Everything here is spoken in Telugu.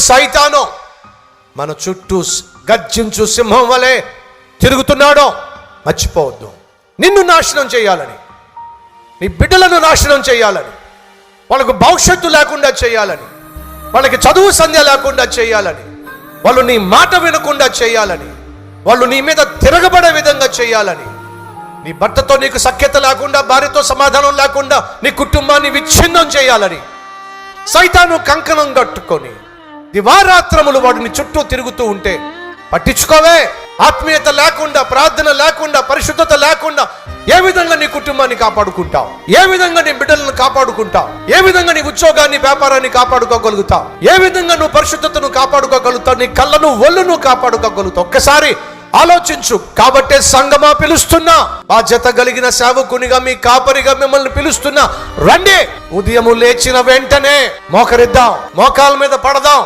సైతాను మన చుట్టూ గర్జించు సింహం వలె తిరుగుతున్నాడో మర్చిపోవద్దు. నిన్ను నాశనం చేయాలని, నీ బిడ్డలను నాశనం చేయాలని, వాళ్ళకు భవిష్యత్తు లేకుండా చేయాలని, వాళ్ళకి చదువు సంధ్య లేకుండా చేయాలని, వాళ్ళు నీ మాట వినకుండా చేయాలని, వాళ్ళు నీ మీద తిరగబడే విధంగా చేయాలని, నీ భర్తతో నీకు సఖ్యత లేకుండా, భార్యతో సమాధానం లేకుండా నీ కుటుంబాన్ని విచ్ఛిన్నం చేయాలని సైతాను కంకణం కట్టుకొని దివారాత్రములు వాడిని చుట్టూ తిరుగుతూ ఉంటే పట్టించుకోవే. ఆత్మీయత లేకుండా, ప్రార్థన లేకుండా, పరిశుద్ధత లేకుండా ఏ విధంగా నీ కుటుంబాన్ని కాపాడుకుంటావు? ఏ విధంగా నీ బిడ్డలను కాపాడుకుంటావు? ఏ విధంగా నీ ఉద్యోగాన్ని, వ్యాపారాన్ని కాపాడుకోగలుగుతావు? ఏ విధంగా నువ్వు పరిశుద్ధతను కాపాడుకోగలుగుతావు? నీ కళ్ళను, ఒళ్ళును కాపాడుకోగలుగుతావు? ఒక్కసారి ఆలోచించు. కాబట్టే సంఘమా పిలుస్తున్నా, బాధ్యత కలిగిన సేవకునిగా, మీ కాపరిగా మిమ్మల్ని పిలుస్తున్నా. రండి, ఉదయము లేచిన వెంటనే మోకరిద్దాం, మోకాల మీద పడదాం.